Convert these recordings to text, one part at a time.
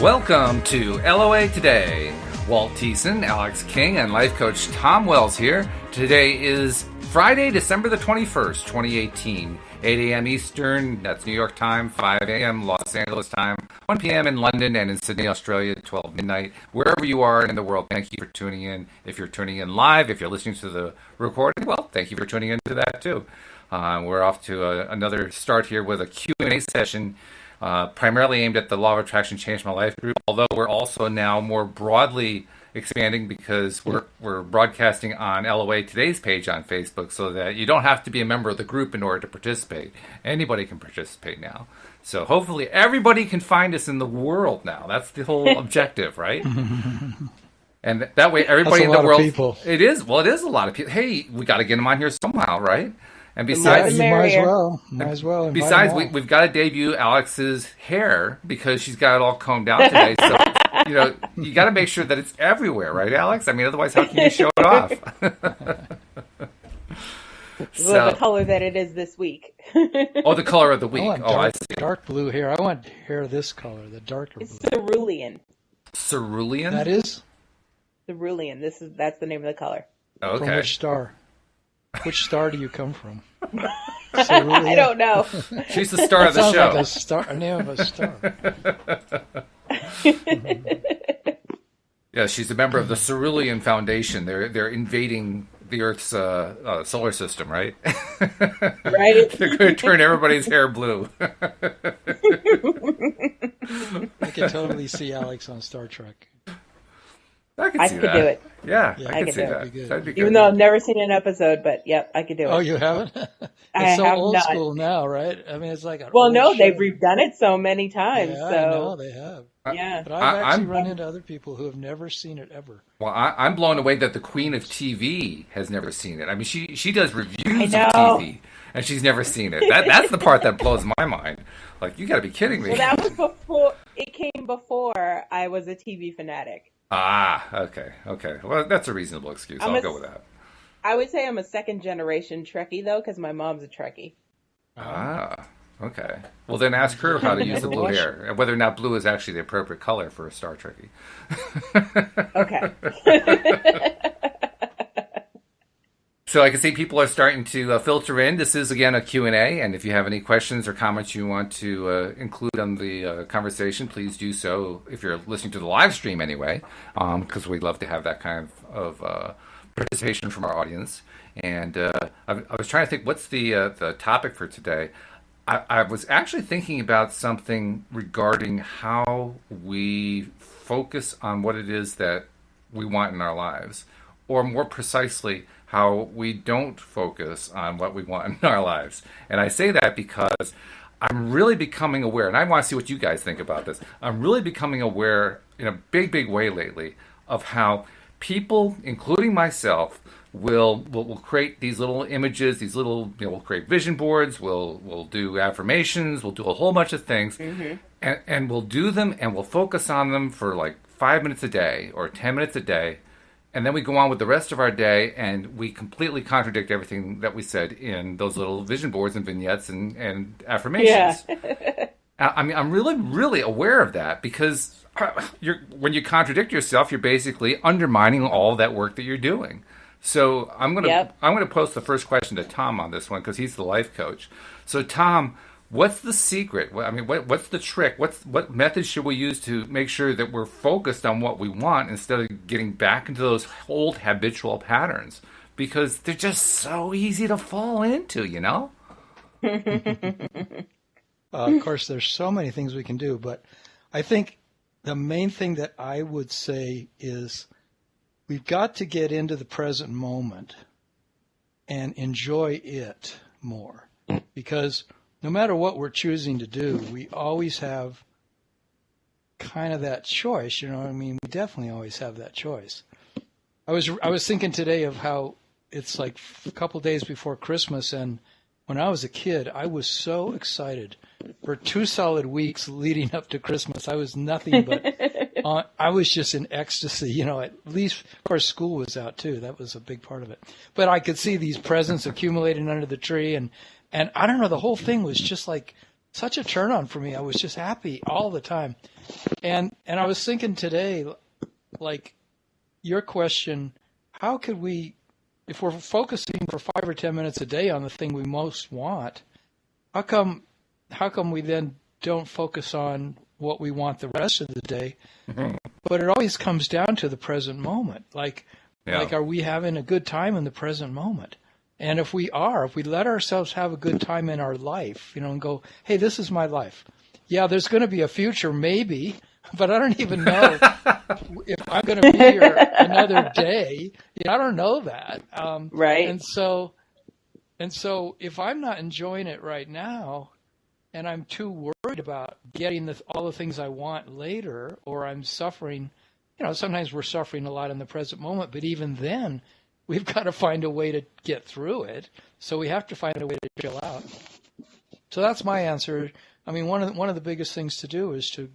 Welcome to LOA Today. Walt Thiessen, Alyx King, and life coach Tom Wells here. Today is Friday, December the 21st, 2018. 8 a.m. Eastern, that's New York time, 5 a.m. Los Angeles time, 1 p.m. in London and in Sydney, Australia, 12 midnight. Wherever you are in the world, thank you for tuning in. If you're tuning in live, if you're listening to the recording, well, thank you for tuning into that too. We're off to another start here with a Q&A session, primarily aimed at the Law of Attraction Changed My Life group, although we're also now more broadly expanding because we're broadcasting on LOA Today's page on Facebook so that you don't have to be a member of the group in order to participate. Anybody can participate now. So hopefully everybody can find us in the world now. That's the whole objective, right? And that way everybody in the world... People. It is a lot of people. Hey, we got to get them on here somehow, right? And besides, you might as well. Besides, we've got to debut Alex's hair because she's got it all combed out today. So, you got to make sure that it's everywhere, right, Alyx? I mean, otherwise, how can you show it off? The color that it is this week. Oh, the color of the week. I see. Dark blue hair. I want hair this color, the darker blue. It's cerulean. Cerulean? That is? Cerulean. That's the name of the color. Okay. From which star? Which star do you come from? I don't know. She's the star of the show. Like a name of a star. Yeah, she's a member of the Cerulean Foundation. They're invading the Earth's solar system, right? Right. They're going to turn everybody's hair blue. I can totally see Alyx on Star Trek. I could do it. Yeah, I could see that. That'd be good. Even though I've never seen an episode, but yep, I could do it. Oh, you haven't? It's so old school now, right? I mean, it's like they've redone it so many times. Yeah, so. I know they have. Yeah, but I've actually run into other people who have never seen it ever. Well, I'm blown away that the Queen of TV has never seen it. I mean, she does reviews of TV, and she's never seen it. That's the part that blows my mind. Like, you got to be kidding me. Well, that was before. It came before I was a TV fanatic. Ah, okay. Well, that's a reasonable excuse. I'll go with that. I would say I'm a second generation Trekkie, though, because my mom's a Trekkie. Ah, okay. Well, then ask her how to use the blue hair, and whether or not blue is actually the appropriate color for a Star Trekkie. Okay. So I can see people are starting to filter in. This is, again, a Q&A, and if you have any questions or comments you want to include on the conversation, please do so if you're listening to the live stream anyway, because we'd love to have that kind of participation from our audience. And I was trying to think, what's the topic for today? I was actually thinking about something regarding how we focus on what it is that we want in our lives, or more precisely, how we don't focus on what we want in our lives. And I say that because I'm really becoming aware, and I want to see what you guys think about this. I'm really becoming aware in a big, big way lately of how people, including myself, will create these little images, these little, we'll create vision boards, we'll do affirmations, we'll do a whole bunch of things, and we'll do them and we'll focus on them for like 5 minutes a day or 10 minutes a day. And then we go on with the rest of our day, and we completely contradict everything that we said in those little vision boards and vignettes and affirmations. Yeah. I mean, I'm really, really aware of that because when you contradict yourself, you're basically undermining all that work that you're doing. So I'm gonna post the first question to Tom on this one because he's the life coach. So Tom, what's the secret? I mean, what's the trick? What method should we use to make sure that we're focused on what we want instead of getting back into those old habitual patterns? Because they're just so easy to fall into, Of course, there's so many things we can do, but I think the main thing that I would say is we've got to get into the present moment and enjoy it more, because no matter what we're choosing to do, we always have kind of that choice. I mean, we definitely always have that choice. I was thinking today of how it's like a couple days before Christmas, and when I was a kid, I was so excited. For 2 solid weeks leading up to Christmas, I was nothing but, I was just in ecstasy. At least, of course, school was out too. That was a big part of it. But I could see these presents accumulating under the tree, and I don't know, the whole thing was just like such a turn on for me. I was just happy all the time. And I was thinking today, like your question, how could we, if we're focusing for 5 or 10 minutes a day on the thing we most want, how come we then don't focus on what we want the rest of the day? Mm-hmm. But it always comes down to the present moment. Like, are we having a good time in the present moment? And if we let ourselves have a good time in our life, and go, hey, this is my life. Yeah, there's going to be a future, maybe, but I don't even know if I'm going to be here another day. I don't know that. Right. And so if I'm not enjoying it right now, and I'm too worried about getting all the things I want later, or I'm suffering, sometimes we're suffering a lot in the present moment, but even then, we've got to find a way to get through it. So we have to find a way to chill out. So that's my answer. I mean, one of the biggest things to do is to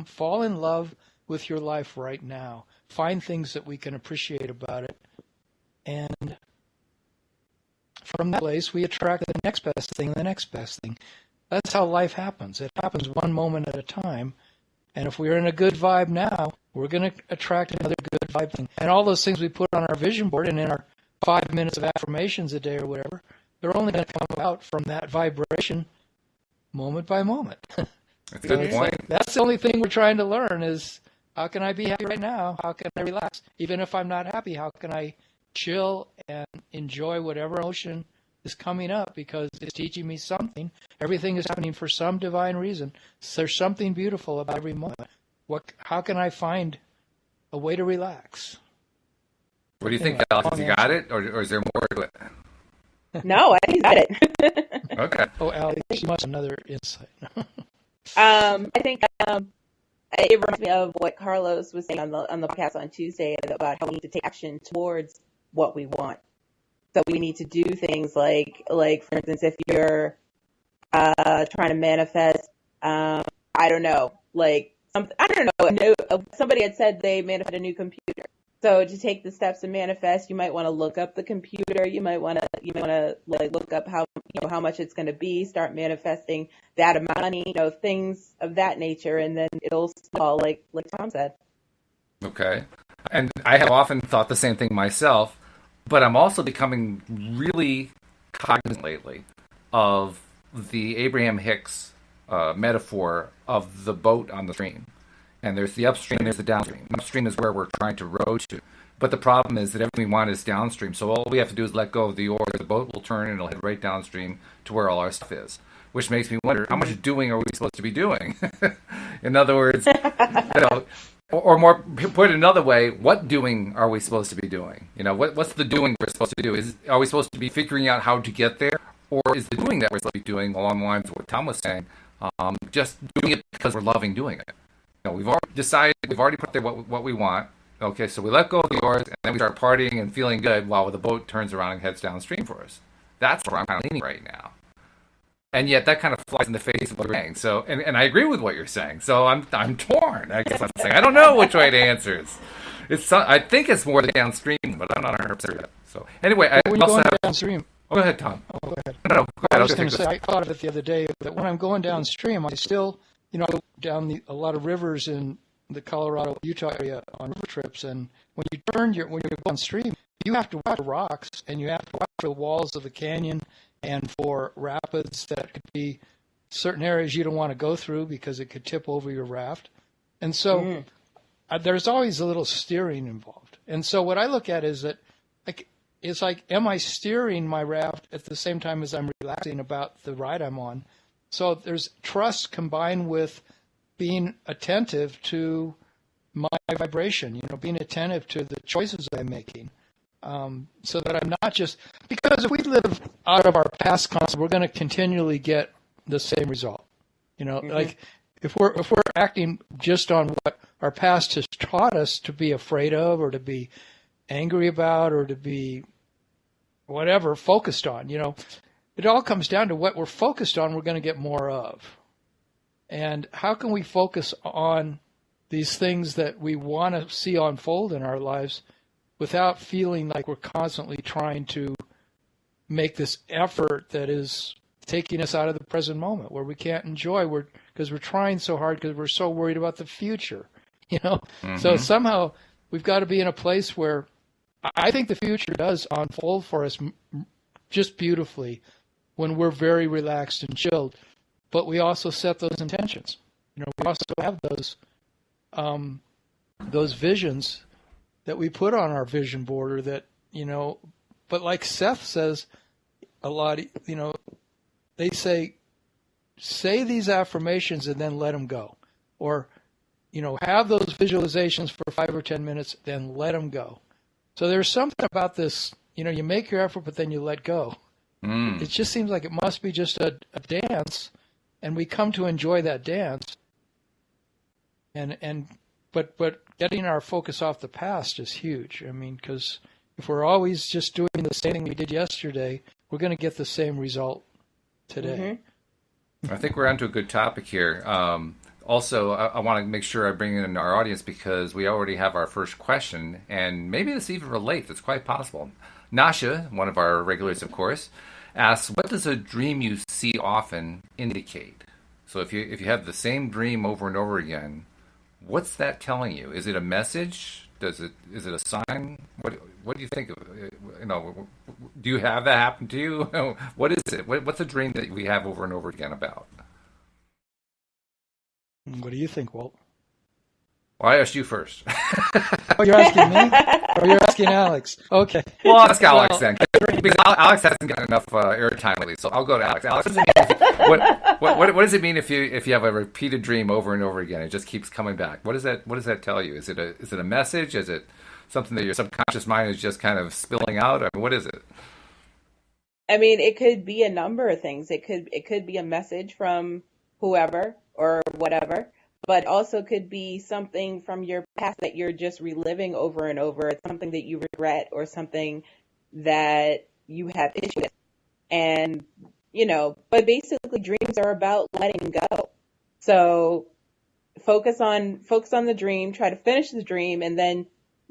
fall in love with your life right now. Find things that we can appreciate about it. And from that place, we attract the next best thing, the next best thing. That's how life happens. It happens one moment at a time. And if we're in a good vibe now, we're going to attract another good vibe thing. And all those things we put on our vision board and in our 5 minutes of affirmations a day or whatever, they're only going to come out from that vibration moment by moment. That's a good point. That's the only thing we're trying to learn is, how can I be happy right now? How can I relax? Even if I'm not happy, how can I chill and enjoy whatever emotion is coming up, because it's teaching me something. Everything is happening for some divine reason. So there's something beautiful about every moment. How can I find a way to relax? What do you think, Alex? Has you got it, or is there more to it? No, I think you got it. Okay. Oh, Alex, you must have another insight. I think it reminds me of what Carlos was saying on the podcast on Tuesday about how we need to take action towards what we want. So we need to do things like for instance, if you're trying to manifest, I don't know, somebody had said they manifested a new computer. So to take the steps to manifest, you might want to look up the computer. You might want to look up how much it's going to be. Start manifesting that amount of money, things of that nature, and then it'll snowball, like Tom said. Okay, and I have often thought the same thing myself, but I'm also becoming really cognizant lately of the Abraham Hicks metaphor of the boat on the stream. And there's the upstream, there's the downstream. Upstream is where we're trying to row to. But the problem is that everything we want is downstream. So all we have to do is let go of the oar. The boat will turn and it'll head right downstream to where all our stuff is. Which makes me wonder, how much doing are we supposed to be doing? In other words, or more, put it another way, what doing are we supposed to be doing? What's the doing we're supposed to do? Are we supposed to be figuring out how to get there? Or is the doing that we're supposed to be doing, along the lines of what Tom was saying, just doing it because we're loving doing it? We've already decided, we've already put there what we want. Okay, so we let go of the oars, and then we start partying and feeling good while the boat turns around and heads downstream for us. That's where I'm kind of leaning right now. And yet that kind of flies in the face of what you're saying. So, and I agree with what you're saying. So I'm torn. I guess I'm saying I don't know which way to answer. I think it's more the downstream, but I'm not 100% sure yet. So anyway, I when also you're going have... downstream. Oh, go ahead, Tom. Oh, go ahead. No, go ahead. I was going to say, I thought of it the other day, that when I'm going downstream, I still... down a lot of rivers in the Colorado, Utah area on river trips, and when you go downstream, you have to watch the rocks, and you have to watch the walls of the canyon, and for rapids that could be certain areas you don't want to go through because it could tip over your raft. And so there's always a little steering involved. And so what I look at is that, it's like, am I steering my raft at the same time as I'm relaxing about the ride I'm on? So there's trust combined with being attentive to my vibration, being attentive to the choices I'm making, so that I'm not just, because if we live out of our past concept, we're going to continually get the same result. Like if we're acting just on what our past has taught us to be afraid of, or to be angry about, or to be whatever focused on, it all comes down to what we're focused on, we're going to get more of. And how can we focus on these things that we want to see unfold in our lives without feeling like we're constantly trying to make this effort that is taking us out of the present moment where we can't enjoy because we're trying so hard because we're so worried about the future, So somehow we've got to be in a place where I think the future does unfold for us just beautifully when we're very relaxed and chilled, but we also set those intentions. We also have those visions that we put on our vision board, or that, but like Seth says a lot, they say these affirmations and then let them go. Or, have those visualizations for 5 or 10 minutes, then let them go. So there's something about this, you make your effort, but then you let go. It just seems like it must be just a dance, and we come to enjoy that dance. But getting our focus off the past is huge. I mean, because if we're always just doing the same thing we did yesterday, we're going to get the same result today. I think we're onto a good topic here. Also, I want to make sure I bring in our audience because we already have our first question, and maybe this even relates. It's quite possible. Nasha, one of our regulars, of course, asks, "What does a dream you see often indicate?" So if you have the same dream over and over again, what's that telling you? Is it a message? Is it a sign? What do you think? Do you have that happen to you? What is it? What's a dream that we have over and over again about? What do you think, Walt? Well, I asked you first. Oh, you're asking me? Or you're asking Alyx? Okay. Well, I'll ask Alyx then. Because Alyx hasn't got enough airtime lately, so I'll go to Alyx. Alyx, what does it mean if you have a repeated dream over and over again? It just keeps coming back. What does that tell you? Is it a message? Is it something that your subconscious mind is just kind of spilling out? I mean, what is it? I mean, it could be a number of things. It could be a message from whoever or whatever, but also could be something from your past that you're just reliving over and over. It's something that you regret or something that you have issues with. And, but basically dreams are about letting go. So focus on the dream, try to finish the dream, and then,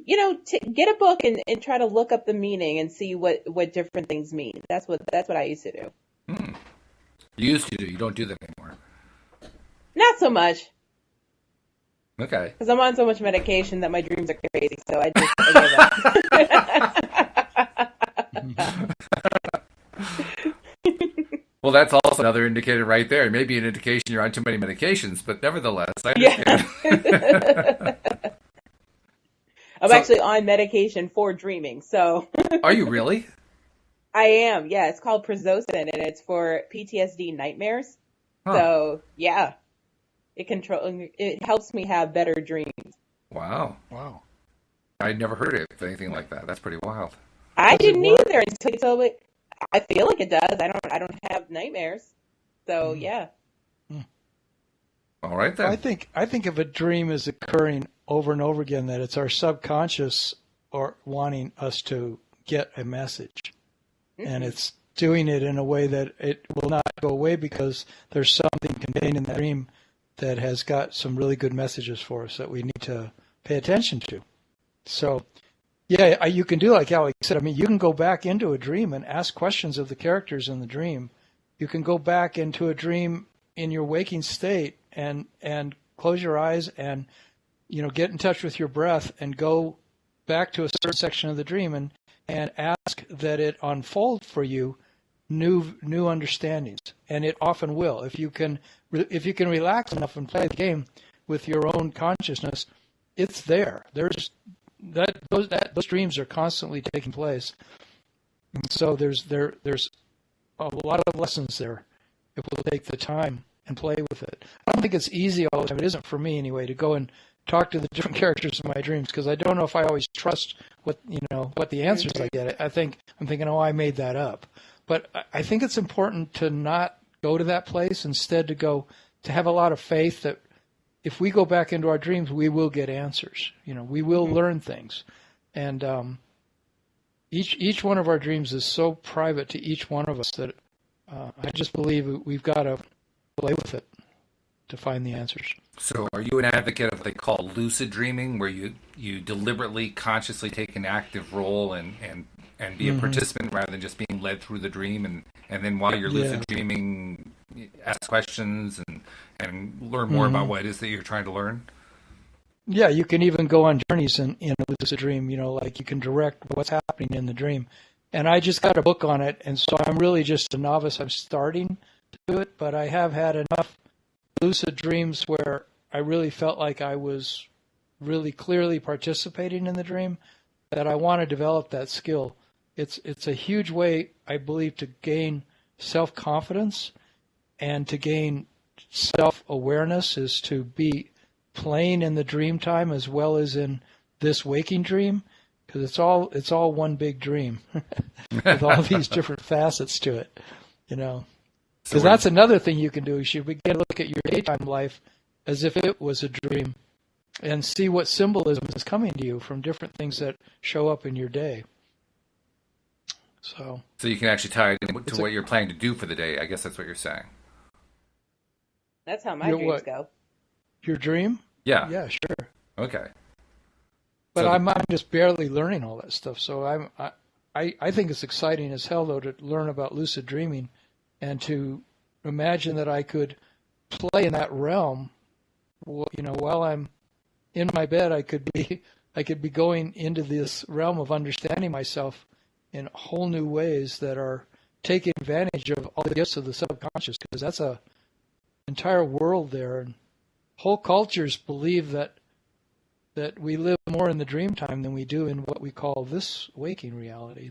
get a book and try to look up the meaning and see what different things mean. That's what I used to do. You used to do. You don't do that anymore. Not so much. Okay. Because I'm on so much medication that my dreams are crazy, so I give up. Well, that's also another indicator right there. Maybe an indication you're on too many medications, but nevertheless, I understand. Yeah. I'm actually on medication for dreaming, so. Are you really? I am, yeah. It's called Prozocin, and it's for PTSD nightmares. Huh. So, yeah. It helps me have better dreams. Wow. I'd never heard of anything like that. That's pretty wild. I didn't either until you told me. I feel like it does. I don't have nightmares. So, yeah. All right then. I think if a dream is occurring over and over again, that it's our subconscious or wanting us to get a message. And it's doing it in a way that it will not go away because there's something contained in that dream that has got some really good messages for us that we need to pay attention to. So, yeah, you can do like Alyx said. I mean, you can go back into a dream and ask questions of the characters in the dream. You can go back into a dream in your waking state and close your eyes and, get in touch with your breath and go back to a certain section of the dream and ask that it unfold for you new understandings. And it often will. If you can relax enough and play the game with your own consciousness, it's there. Those dreams are constantly taking place, and so there's a lot of lessons there if we'll take the time and play with it. I don't think it's easy all the time. It isn't for me anyway to go and talk to the different characters in my dreams because I don't know if I always trust what the answers I get. I'm thinking, oh, I made that up. But I think it's important to not go to that place. Instead, to have a lot of faith that if we go back into our dreams, we will get answers. We will learn things. And each one of our dreams is so private to each one of us that I just believe we've got to play with it to find the answers. So are you an advocate of what they call lucid dreaming, where you deliberately, consciously take an active role and be a participant rather than just being led through the dream, and then while you're lucid dreaming, ask questions and learn more about what it is that you're trying to learn. Yeah, you can even go on journeys in a lucid dream, like you can direct what's happening in the dream. And I just got a book on it, and so I'm really just a novice. I'm starting to do it, but I have had enough lucid dreams where I really felt like I was really clearly participating in the dream that I want to develop that skill. It's a huge way, I believe, to gain self-confidence and to gain self-awareness is to be playing in the dream time as well as in this waking dream, because it's all one big dream with all these different facets to it, Because that's another thing you can do. You should begin to look at your daytime life as if it was a dream and see what symbolism is coming to you from different things that show up in your day. So you can actually tie it into what you're planning to do for the day. I guess that's what you're saying. That's how my dreams go. Your dream? Yeah. Yeah, sure. Okay. But I'm just barely learning all that stuff. So I think it's exciting as hell, though, to learn about lucid dreaming and to imagine that I could play in that realm. While I'm in my bed, I could be going into this realm of understanding myself in whole new ways that are taking advantage of all the gifts of the subconscious, because that's a entire world there, and whole cultures believe that we live more in the dream time than we do in what we call this waking reality.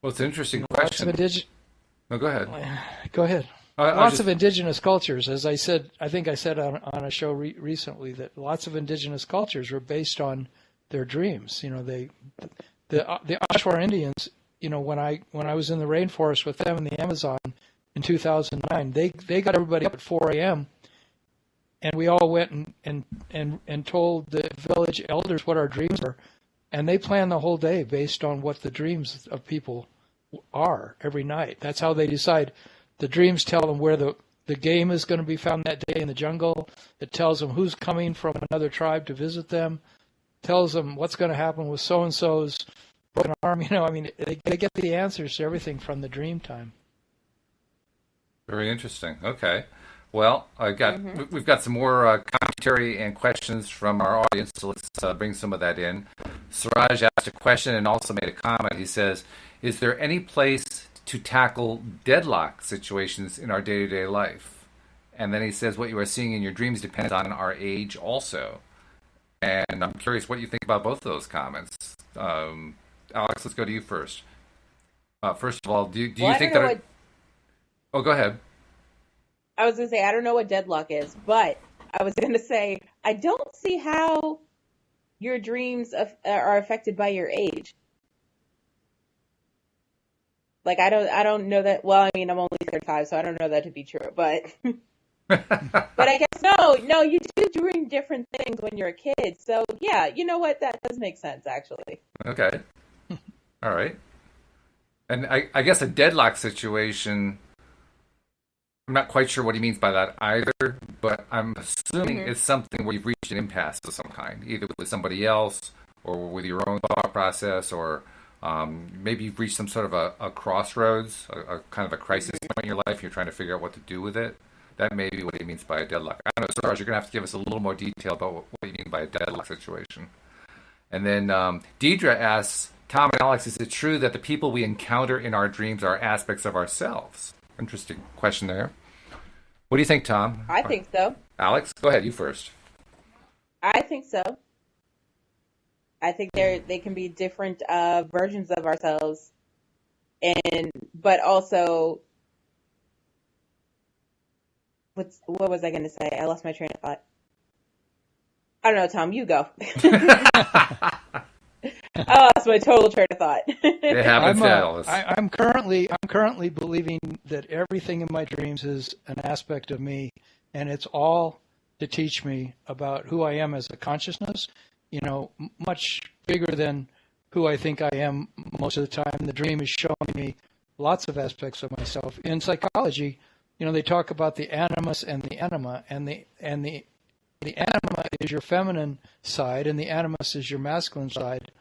Well, it's an interesting question. No, go ahead. Go ahead. Lots of indigenous cultures, as I said, I think I said on a show recently that lots of indigenous cultures were based on their dreams. The Ashwar Indians, when I was in the rainforest with them in the Amazon in 2009, they got everybody up at 4 a.m. and we all went and told the village elders what our dreams were, and they planned the whole day based on what the dreams of people are every night. That's how they decide. The dreams tell them where the game is going to be found that day in the jungle. It tells them who's coming from another tribe to visit them. Tells them what's going to happen with so-and-so's broken arm. They get the answers to everything from the dream time. Very interesting. Okay. Well, we've got some more commentary and questions from our audience, so let's bring some of that in. Suraj asked a question and also made a comment. He says, is there any place to tackle deadlock situations in our day-to-day life? And then he says, what you are seeing in your dreams depends on our age also. And I'm curious what you think about both of those comments. Alyx, let's go to you first. First of all, do you think that... Oh, go ahead. I was going to say, I don't know what deadlock is, but I was going to say, I don't see how your dreams are affected by your age. Like, I don't know that. Well, I'm only 35, so I don't know that to be true. But, but I guess no, you do dream different things when you're a kid. So yeah, you know what? That does make sense, actually. Okay. All right. And I guess a deadlock situation, I'm not quite sure what he means by that either, but I'm assuming it's something where you've reached an impasse of some kind, either with somebody else or with your own thought process, or maybe you've reached some sort of a crossroads, a kind of a crisis point in your life. You're trying to figure out what to do with it. That may be what he means by a deadlock. I don't know, Sarge, you're going to have to give us a little more detail about what you mean by a deadlock situation. And then Deidre asks, Tom and Alyx, is it true that the people we encounter in our dreams are aspects of ourselves? Interesting question there. What do you think, Tom? I think so. Alyx, go ahead. You first. I think so. I think they can be different versions of ourselves, but also, what was I going to say? I lost my train of thought. I don't know, Tom. You go. I lost my total train of thought. It happens to all of us. I'm currently believing that everything in my dreams is an aspect of me, and it's all to teach me about who I am as a consciousness. Much bigger than who I think I am most of the time. The dream is showing me lots of aspects of myself. In psychology, they talk about the animus and the anima, and the anima is your feminine side, and the animus is your masculine side.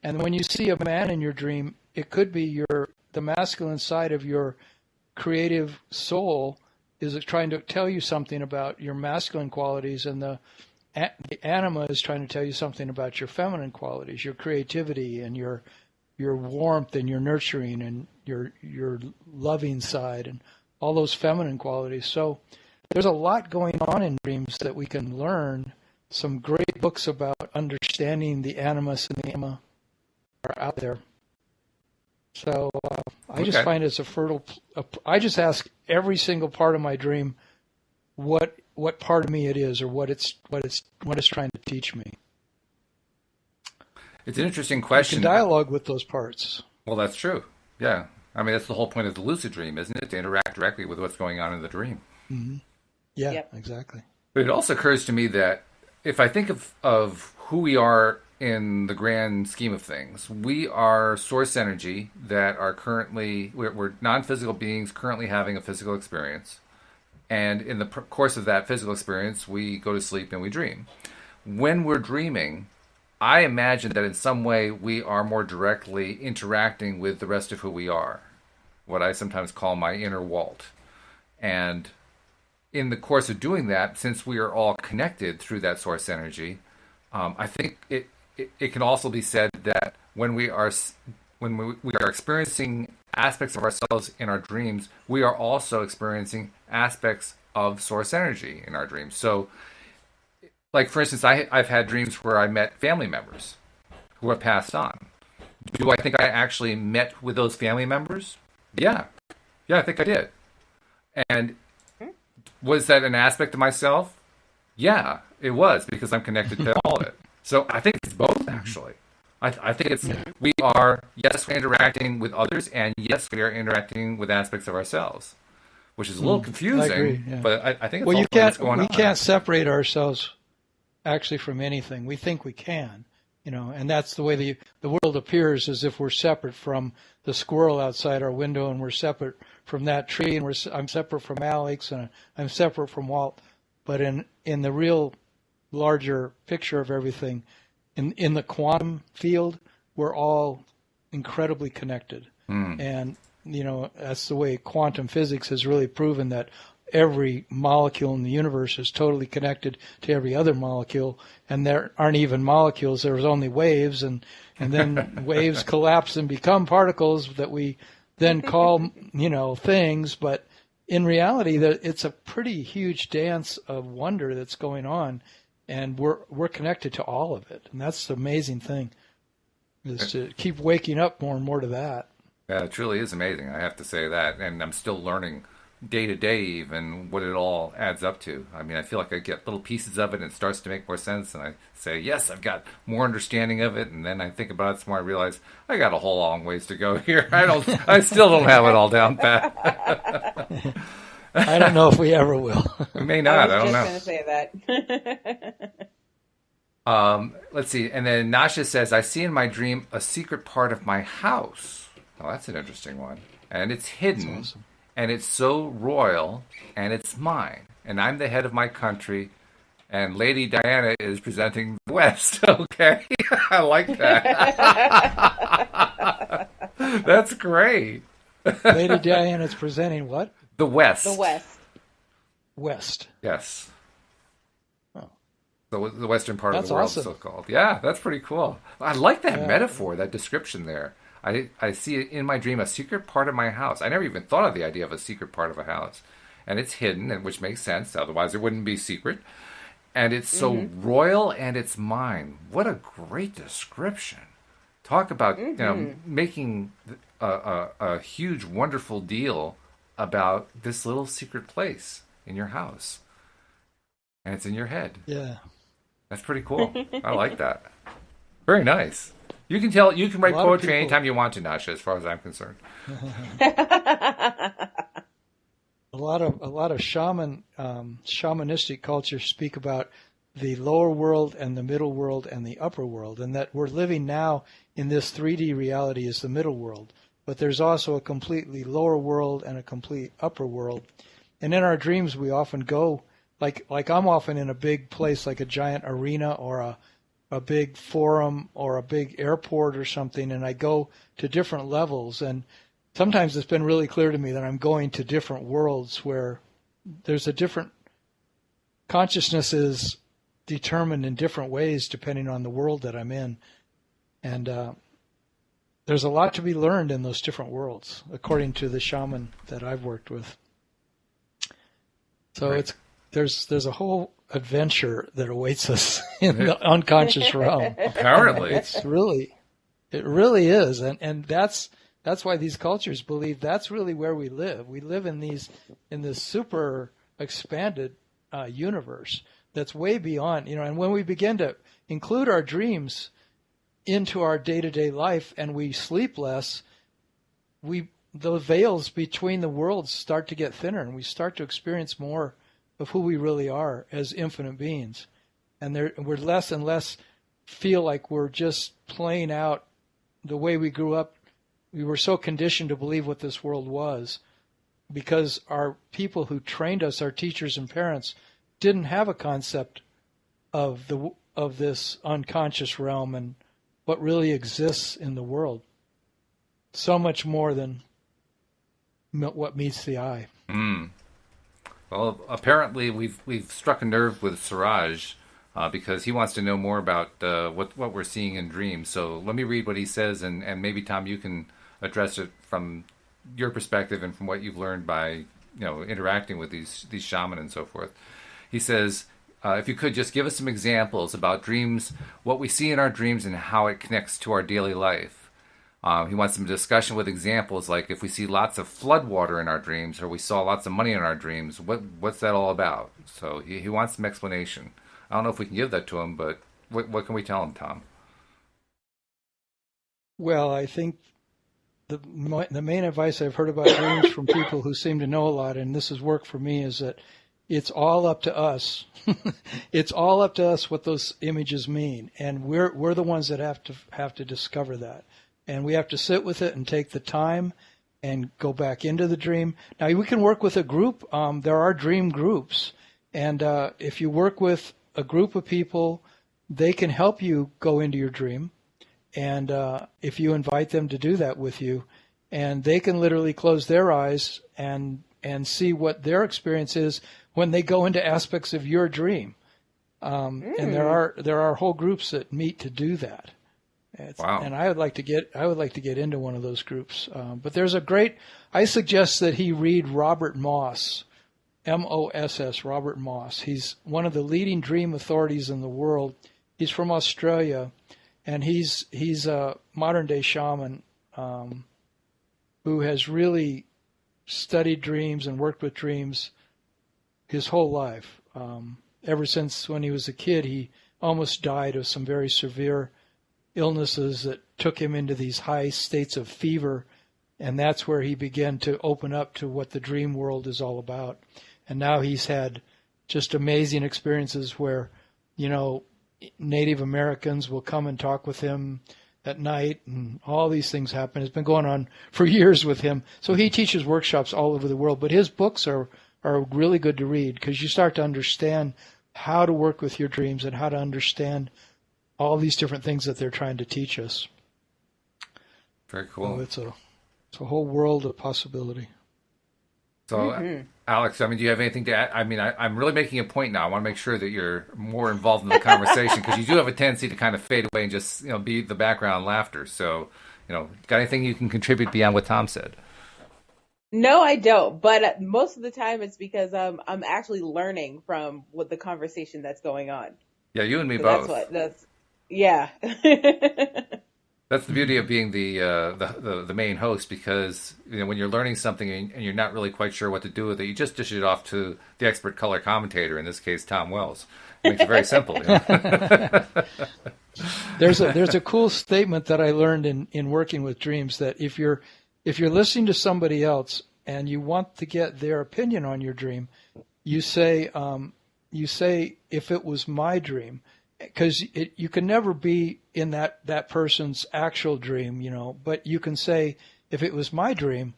And when you see a man in your dream, it could be the masculine side of your creative soul is trying to tell you something about your masculine qualities, and the anima is trying to tell you something about your feminine qualities, your creativity and your warmth and your nurturing and your loving side and all those feminine qualities. So there's a lot going on in dreams that we can learn. Some great books about understanding the animus and the anima are out there. So I just find it's a fertile. I just ask every single part of my dream what part of me it is, or what it's trying to teach me. It's an interesting question. You can dialogue with those parts. Well, that's true. Yeah. I mean, that's the whole point of the lucid dream, isn't it? To interact directly with what's going on in the dream. Mm-hmm. Yeah, exactly. But it also occurs to me that if I think of who we are in the grand scheme of things, we are source energy that are we're non-physical beings currently having a physical experience. And in the course of that physical experience, we go to sleep and we dream. When we're dreaming, I imagine that in some way we are more directly interacting with the rest of who we are, what I sometimes call my inner Walt. And in the course of doing that, since we are all connected through that source energy, I think it can also be said that when we are experiencing aspects of ourselves in our dreams, we are also experiencing aspects of source energy in our dreams. So, like, for instance, I've had dreams where I met family members who have passed on. Do I think I actually met with those family members? Yeah, I think I did. And was that an aspect of myself? Yeah, it was, because I'm connected to all of it. So I think it's both, actually. I think it's, we're interacting with others, and yes, we are interacting with aspects of ourselves, which is a little confusing, I agree, yeah. but I think it's well, all what's going on. We can't separate ourselves actually from anything. We think we can, and that's the way the world appears, as if we're separate from the squirrel outside our window, and we're separate from that tree, and I'm separate from Alyx, and I'm separate from Walt. But in the real larger picture of everything, in the quantum field, we're all incredibly connected. And, that's the way quantum physics has really proven that every molecule in the universe is totally connected to every other molecule, and there aren't even molecules, there's only waves, and then waves collapse and become particles that we then call, things, but in reality, it's a pretty huge dance of wonder that's going on, and we're connected to all of it, and that's the amazing thing, is to keep waking up more and more to that. Yeah, it truly is amazing. I have to say that, and I'm still learning day to day even what it all adds up to. I mean, I feel like I get little pieces of it, and it starts to make more sense, and I say, yes, I've got more understanding of it, and then I think about it some more. I realize I got a whole long ways to go here. I still don't have it all down pat. I don't know if we ever will. We may not. I don't know. I was just going to say that. Let's see. And then Nasha says, I see in my dream a secret part of my house. Oh, that's an interesting one. And it's hidden. That's awesome. And it's so royal, and it's mine. And I'm the head of my country, and Lady Diana is presenting the West. Okay? I like that. That's great. Lady Diana is presenting what? The West. The West. West. Yes. Oh. The western part of That's the world, awesome. so-called. Yeah, that's pretty cool. I like that metaphor, that description there. I see in my dream a secret part of my house. I never even thought of the idea of a secret part of a house. And it's hidden, and which makes sense. Otherwise, it wouldn't be secret. And it's so royal, and it's mine. What a great description. Talk about making a huge, wonderful deal about this little secret place in your house. And it's in your head. Yeah. That's pretty cool. I like that. Very nice. You can write poetry anytime you want to, Nasha, as far as I'm concerned. A lot of shamanistic cultures speak about the lower world and the middle world and the upper world, and that we're living now in this 3D reality is the middle world. But there's also a completely lower world and a complete upper world. And in our dreams, we often go, like I'm often in a big place, like a giant arena or a big forum or a big airport or something, and I go to different levels. And sometimes it's been really clear to me that I'm going to different worlds where there's a different consciousness is determined in different ways depending on the world that I'm in. And there's a lot to be learned in those different worlds, according to the shaman that I've worked with. So Right. there's a whole adventure that awaits us in the unconscious realm. Apparently. It really is. And that's why these cultures believe that's really where we live. We live in this super expanded universe that's way beyond, and when we begin to include our dreams into our day-to-day life and we sleep less, the veils between the worlds start to get thinner, and we start to experience more of who we really are as infinite beings. And we're less and less feel like we're just playing out the way we grew up. We were so conditioned to believe what this world was because our people who trained us, our teachers and parents, didn't have a concept of this unconscious realm and what really exists in the world. So much more than what meets the eye. Well, apparently we've struck a nerve with Suraj because he wants to know more about what we're seeing in dreams. So let me read what he says, and maybe Tom, you can address it from your perspective and from what you've learned by interacting with these shaman and so forth. He says, if you could just give us some examples about dreams, what we see in our dreams, and how it connects to our daily life. He wants some discussion with examples, like if we see lots of flood water in our dreams, or we saw lots of money in our dreams, what's that all about? So he wants some explanation. I don't know if we can give that to him, but what can we tell him, Tom? Well, I think the main advice I've heard about dreams from people who seem to know a lot, and this has worked for me, is that it's all up to us. It's all up to us what those images mean, and we're the ones that have to discover that. And we have to sit with it and take the time and go back into the dream. Now, we can work with a group. There are dream groups. And if you work with a group of people, they can help you go into your dream. And if you invite them to do that with you, and they can literally close their eyes and see what their experience is when they go into aspects of your dream. And there are whole groups that meet to do that. Wow. And I would like to get into one of those groups. But there's I suggest that he read Robert Moss, Moss, Robert Moss. He's one of the leading dream authorities in the world. He's from Australia, and he's a modern day shaman who has really studied dreams and worked with dreams his whole life. Ever since when he was a kid, he almost died of some very severe illnesses that took him into these high states of fever, and that's where he began to open up to what the dream world is all about. And now he's had just amazing experiences where, Native Americans will come and talk with him at night, and all these things happen. It's been going on for years with him. So he teaches workshops all over the world, but his books are really good to read because you start to understand how to work with your dreams and how to understand all these different things that they're trying to teach us. Very cool. So it's a whole world of possibility. So, Alex, do you have anything to add? I'm really making a point now. I want to make sure that you're more involved in the conversation because you do have a tendency to kind of fade away and just, be the background laughter. So, got anything you can contribute beyond what Tom said? No, I don't. But most of the time it's because I'm actually learning from what the conversation that's going on. Yeah, you and me So both. Yeah. That's the beauty of being the main host, because when you're learning something and you're not really quite sure what to do with it, you just dish it off to the expert color commentator, in this case Tom Wells. It makes it very simple. There's a cool statement that I learned in working with dreams, that if you're listening to somebody else and you want to get their opinion on your dream, you say if it was my dream. Because you can never be in that person's actual dream, but you can say, if it was my dream,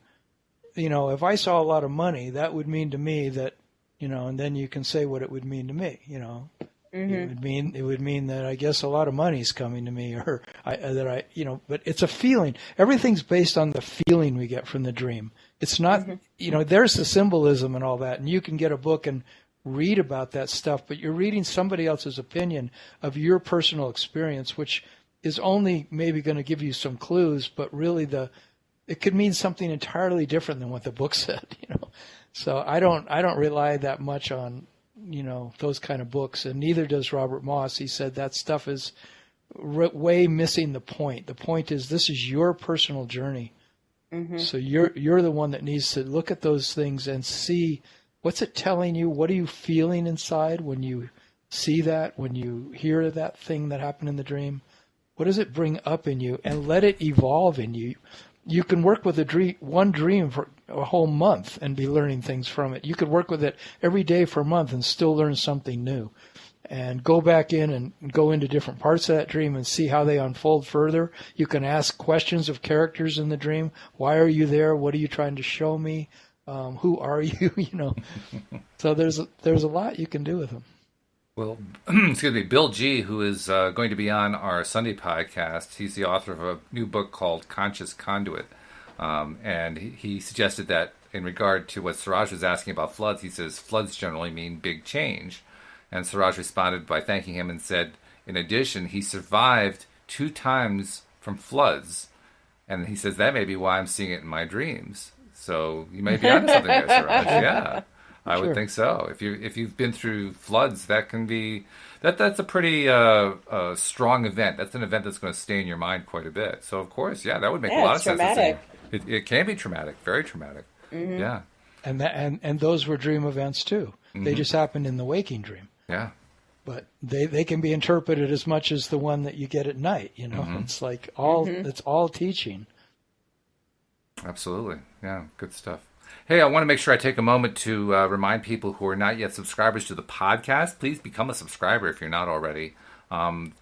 if I saw a lot of money, that would mean to me that, and then you can say what it would mean to me, It would mean that I guess a lot of money's coming to me, or but it's a feeling. Everything's based on the feeling we get from the dream. It's not, there's the symbolism and all that, and you can get a book and read about that stuff, but you're reading somebody else's opinion of your personal experience, which is only maybe going to give you some clues, but really it could mean something entirely different than what the book said, So I don't rely that much on, those kind of books, and neither does Robert Moss. He said that stuff is way missing the point. The point is this is your personal journey. So you're the one that needs to look at those things and see what's it telling you. What are you feeling inside when you see that, when you hear that thing that happened in the dream? What does it bring up in you? And let it evolve in you. You can work with one dream for a whole month and be learning things from it. You could work with it every day for a month and still learn something new. And go back in and go into different parts of that dream and see how they unfold further. You can ask questions of characters in the dream. Why are you there? What are you trying to show me? Who are you? So there's a lot you can do with them. Well, excuse me, Bill G., who is going to be on our Sunday podcast, he's the author of a new book called Conscious Conduit. And he suggested that in regard to what Suraj was asking about floods, he says floods generally mean big change. And Suraj responded by thanking him and said, in addition, he survived 2 times from floods. And he says, that may be why I'm seeing it in my dreams. So you may be onto something there, Suraj. Yeah, I would think so. If you've been through floods, that can be, that's a pretty strong event. That's an event that's going to stay in your mind quite a bit. So, of course, that would make a lot of sense. It can be traumatic, very traumatic. Yeah. And those were dream events, too. They just happened in the waking dream. Yeah. But they can be interpreted as much as the one that you get at night, It's like it's all teaching. Absolutely. Yeah, good stuff. Hey, I want to make sure I take a moment to remind people who are not yet subscribers to the podcast, please become a subscriber if you're not already.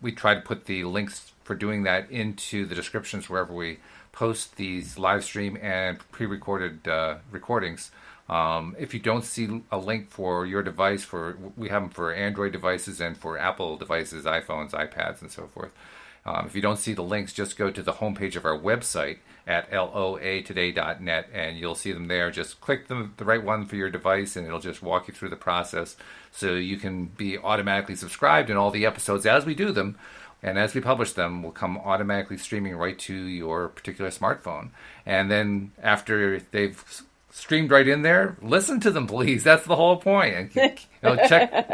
We try to put the links for doing that into the descriptions wherever we post these live stream and pre-recorded recordings. If you don't see a link for your device, we have them for Android devices and for Apple devices, iPhones, iPads, and so forth. If you don't see the links, just go to the homepage of our website at loatoday.net, and you'll see them there. Just click the right one for your device, and it'll just walk you through the process so you can be automatically subscribed, and all the episodes as we do them and as we publish them will come automatically streaming right to your particular smartphone. And then after they've streamed right in there, listen to them, please. That's the whole point. And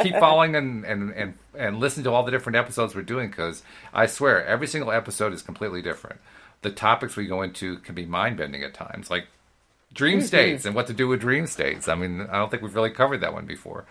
keep following and listen to all the different episodes we're doing, because I swear every single episode is completely different. The topics we go into can be mind-bending at times, like dream states and what to do with dream states. I mean, I don't think we've really covered that one before.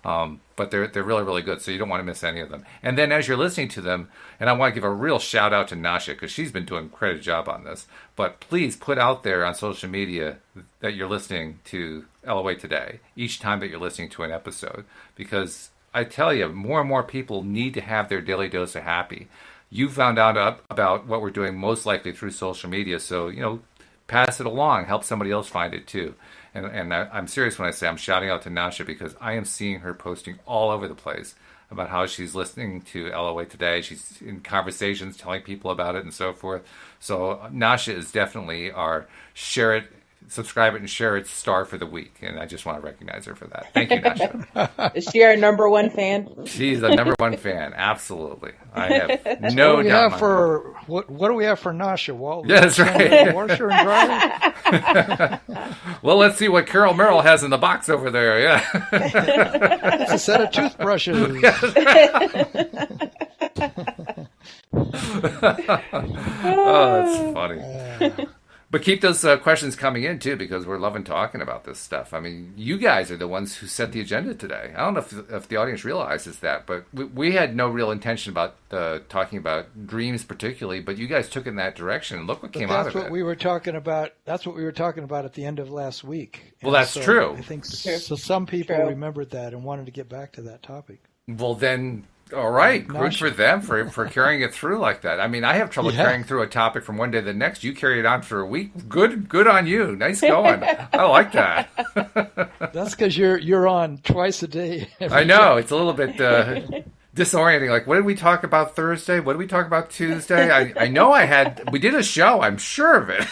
But they're really, really good, so you don't want to miss any of them. And then as you're listening to them, and I want to give a real shout out to Nasha, because she's been doing quite a job on this, but please put out there on social media that you're listening to LOA Today each time that you're listening to an episode, because I tell you, more and more people need to have their daily dose of happy. You found out about what we're doing most likely through social media, so pass it along, help somebody else find it too. And I'm serious when I say I'm shouting out to Nasha, because I am seeing her posting all over the place about how she's listening to LOA Today. She's in conversations telling people about it and so forth. So Nasha is definitely our subscribe it and share it star for the week. And I just want to recognize her for that. Thank you, Nasha. Is she our number one fan? She's the number one fan. Absolutely. I have no doubt. What do we have for Nasha? Well, yeah, that's right. Washer and dryer? Well, let's see what Carol Merrill has in the box over there. Yeah. It's a set of toothbrushes. Oh, that's funny. But keep those questions coming in, too, because we're loving talking about this stuff. I mean, you guys are the ones who set the agenda today. I don't know if the audience realizes that, but we had no real intention about talking about dreams particularly, but you guys took it in that direction, and look what came out of it. That's what we were talking about. That's what we were talking about at the end of last week. Well, that's true. I think so. Some people remembered that and wanted to get back to that topic. Well, then... All right, good for them for carrying it through like that. I mean, I have trouble carrying through a topic from one day to the next. You carry it on for a week. Good on you. Nice going. I like that. That's because you're on twice a day. I know. It's a little bit disorienting. Like, what did we talk about Thursday? What did we talk about Tuesday? I know we did a show. I'm sure of it.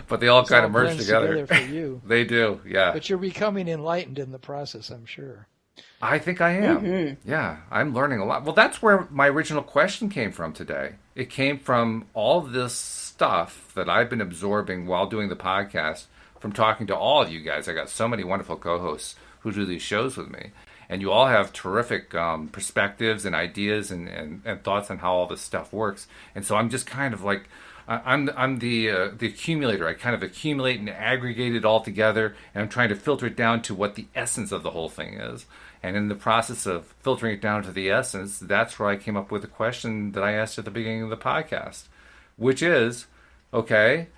But they all kind of merge together. For you. They do, yeah. But you're becoming enlightened in the process, I'm sure. I think I am. Mm-hmm. Yeah, I'm learning a lot. Well, that's where my original question came from today. It came from all this stuff that I've been absorbing while doing the podcast, from talking to all of you guys. I got so many wonderful co-hosts who do these shows with me. And you all have terrific perspectives and ideas and thoughts on how all this stuff works. And so I'm just kind of like, I'm the accumulator. I kind of accumulate and aggregate it all together, and I'm trying to filter it down to what the essence of the whole thing is. And in the process of filtering it down to the essence, that's where I came up with a question that I asked at the beginning of the podcast, which is, okay,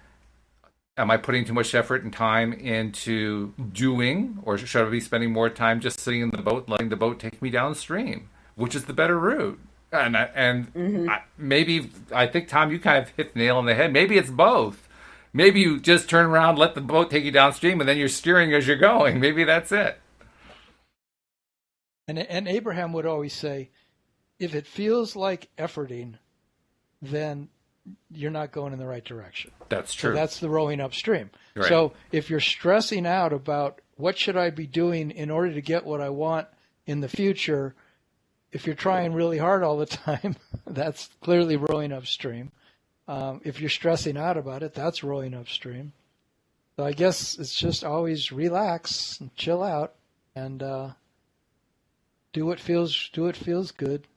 am I putting too much effort and time into doing, or should I be spending more time just sitting in the boat, letting the boat take me downstream? Which is the better route? And maybe, I think, Tom, you kind of hit the nail on the head. Maybe it's both. Maybe you just turn around, let the boat take you downstream, and then you're steering as you're going. Maybe that's it. And Abraham would always say, if it feels like efforting, then you're not going in the right direction. That's true. So that's the rowing upstream. Right. So if you're stressing out about what should I be doing in order to get what I want in the future, if you're trying really hard all the time, that's clearly rowing upstream. If you're stressing out about it, that's rowing upstream. So I guess it's just always relax and chill out and do what feels good.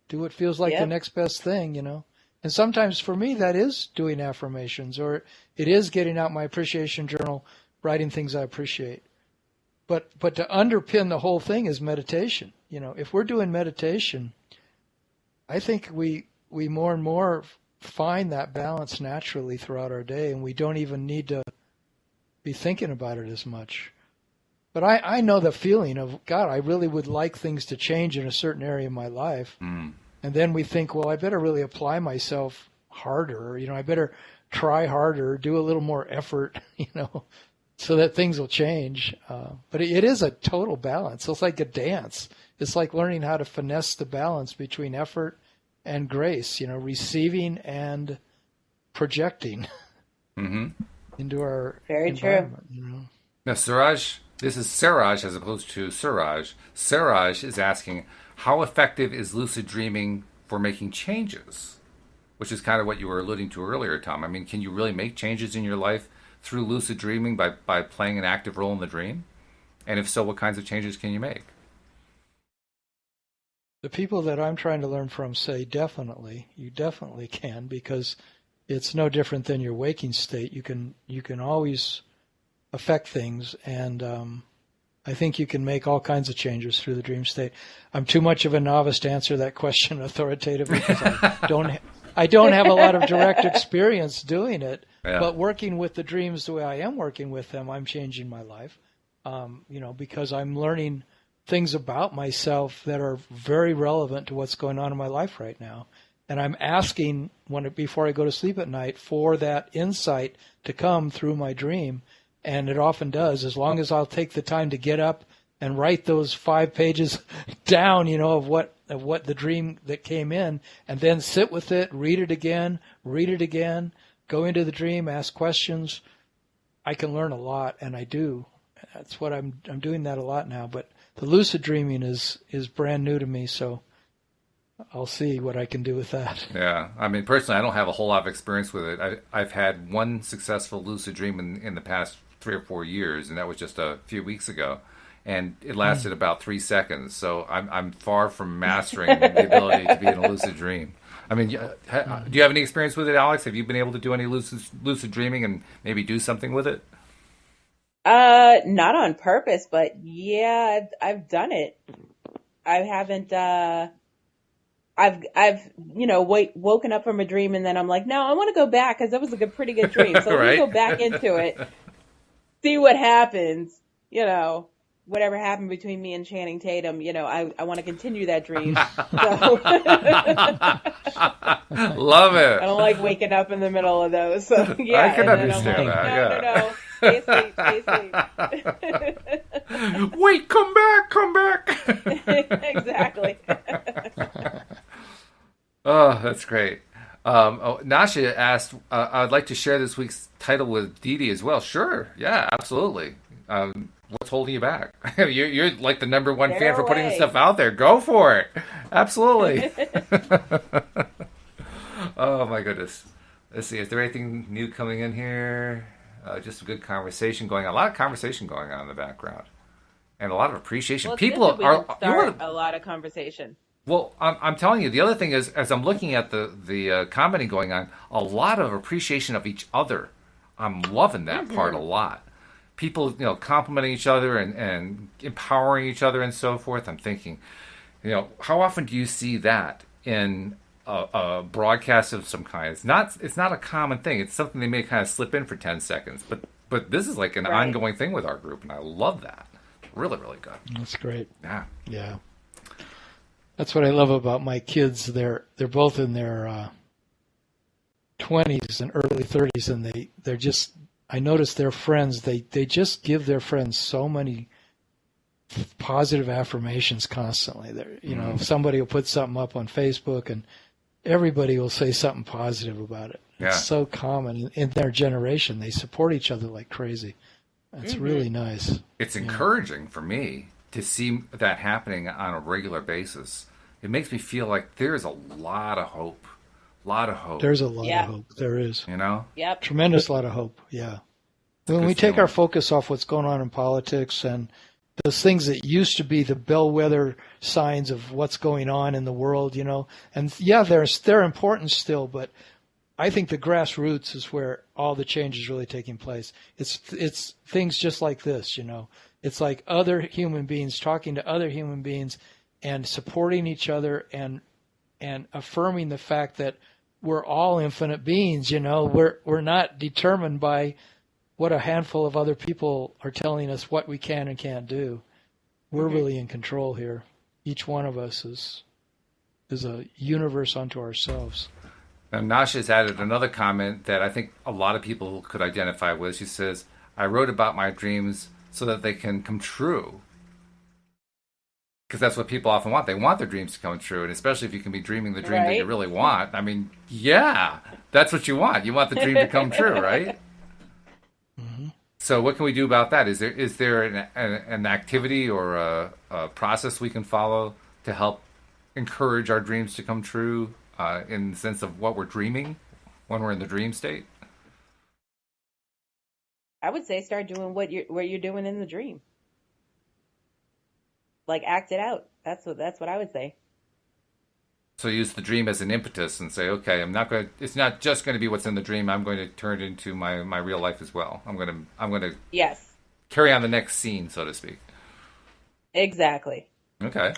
Do what feels like the next best thing, you know. And sometimes for me that is doing affirmations, or it is getting out my appreciation journal, writing things I appreciate. But to underpin the whole thing is meditation. You know, if we're doing meditation, I think we more and more find that balance naturally throughout our day, and we don't even need to be thinking about it as much. But I know the feeling of, God, I really would like things to change in a certain area of my life. And then we think, well, I better really apply myself harder. You know, I better try harder, do a little more effort, you know, so that things will change. But it is a total balance. It's like a dance. It's like learning how to finesse the balance between effort and grace, you know, receiving and projecting into our environment. You know? Now, Suraj, this is Siraj as opposed to Suraj. Siraj is asking, how effective is lucid dreaming for making changes? Which is kind of what you were alluding to earlier, Tom. I mean, can you really make changes in your life through lucid dreaming by playing an active role in the dream? And if so, what kinds of changes can you make? The people that I'm trying to learn from say definitely. You definitely can, because it's no different than your waking state. You can always affect things, and I think you can make all kinds of changes through the dream state. I'm too much of a novice to answer that question authoritatively because I don't have a lot of direct experience doing it. Yeah. But working with the dreams the way I am working with them, I'm changing my life. You know, because I'm learning things about myself that are very relevant to what's going on in my life right now. And I'm asking before I go to sleep at night for that insight to come through my dream. And it often does, as long as I'll take the time to get up and write those 5 pages down, you know, of what the dream that came in, and then sit with it, read it again, go into the dream, ask questions. I can learn a lot, and I do. That's what I'm doing that a lot now. But the lucid dreaming is brand new to me, so I'll see what I can do with that. Yeah, I mean, personally, I don't have a whole lot of experience with it. I've had one successful lucid dream in the past 3 or 4 years, and that was just a few weeks ago, and it lasted about 3 seconds. So I'm far from mastering the ability to be in a lucid dream. I mean, do you have any experience with it, Alyx? Have you been able to do any lucid dreaming and maybe do something with it? Not on purpose, but yeah, I've done it. I haven't. I've woken up from a dream, and then I'm like, no, I want to go back because that was a pretty good dream. So let me go back into it, see what happens. You know, whatever happened between me and Channing Tatum. You know, I want to continue that dream. So. Love it. I don't like waking up in the middle of those. So yeah, I can understand that. No. Stay asleep. Wait, come back, come back. Exactly. Oh, that's great. Nasha asked, I'd like to share this week's title with Dee Dee as well. Sure. Yeah, absolutely. What's holding you back? You're like the number one fan Share for putting this away. stuff out there. Go for it. Absolutely. Oh, my goodness. Let's see. Is there anything new coming in here? Just a good conversation going on. A lot of conversation going on in the background. And a lot of appreciation. Well, it's People good that we are. can start a lot of conversation. Well, I'm telling you, the other thing is, as I'm looking at the commenting going on, a lot of appreciation of each other. I'm loving that part a lot. People, complimenting each other and empowering each other and so forth. I'm thinking, how often do you see that in a broadcast of some kind? It's not a common thing. It's something they may kind of slip in for 10 seconds. But this is like an ongoing thing with our group, and I love that. Really, really good. That's great. Yeah. Yeah. That's what I love about my kids. They're both in their 20s and early 30s, and they're just. I notice their friends. They just give their friends so many positive affirmations constantly. If somebody will put something up on Facebook, and everybody will say something positive about it. Yeah. It's so common in their generation. They support each other like crazy. It's really nice. It's encouraging for me to see that happening on a regular basis. It makes me feel like there's a lot of hope. There's a lot of hope. There is. Yep. Tremendous lot of hope. Yeah. When we take our focus off what's going on in politics and those things that used to be the bellwether signs of what's going on in the world, and they're important still, but I think the grassroots is where all the change is really taking place. It's things just like this, It's like other human beings talking to other human beings and supporting each other and affirming the fact that we're all infinite beings, We're not determined by what a handful of other people are telling us what we can and can't do. We're really in control here. Each one of us is a universe unto ourselves. Now, Nasha's added another comment that I think a lot of people could identify with. She says, I wrote about my dreams so that they can come true. Because that's what people often want. They want their dreams to come true. And especially if you can be dreaming the dream that you really want. I mean, yeah, that's what you want. You want the dream to come true, right? Mm-hmm. So what can we do about that? Is there an activity or a process we can follow to help encourage our dreams to come true in the sense of what we're dreaming when we're in the dream state? I would say start doing what you're doing in the dream. Like act it out. That's what I would say. So use the dream as an impetus and say, okay, it's not just going to be what's in the dream. I'm going to turn it into my real life as well. I'm going to yes, carry on the next scene, so to speak. Exactly. Okay.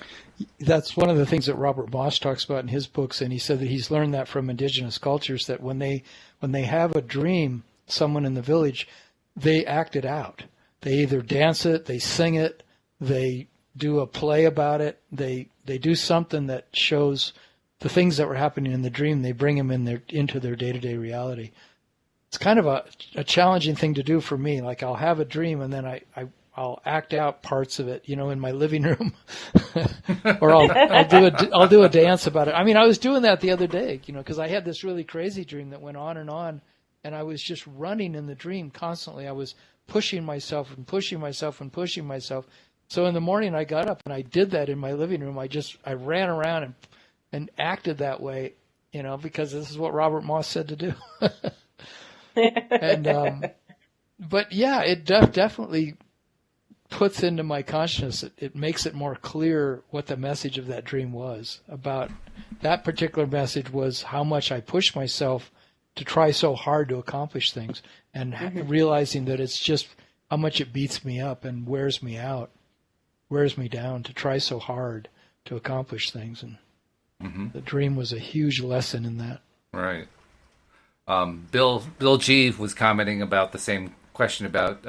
That's one of the things that Robert Moss talks about in his books, and he said that he's learned that from indigenous cultures, that when they have a dream, someone in the village, they act it out. They either dance it, they sing it, they do a play about it, they do something that shows the things that were happening in the dream. They bring them into their day-to-day reality. It's kind of a challenging thing to do for me. Like I'll have a dream and then I'll act out parts of it, in my living room, or I'll do a dance about it. I mean, I was doing that the other day, because I had this really crazy dream that went on, and I was just running in the dream constantly. I was pushing myself and pushing myself and pushing myself. So in the morning I got up and I did that in my living room. I ran around and acted that way, because this is what Robert Moss said to do. And but yeah, it definitely puts into my consciousness. It makes it more clear what the message of that dream was. About that particular message was how much I pushed myself to try so hard to accomplish things, and realizing that it's just how much it beats me up and wears me out. Wears me down to try so hard to accomplish things, and the dream was a huge lesson in that. Right. Bill G was commenting about the same question about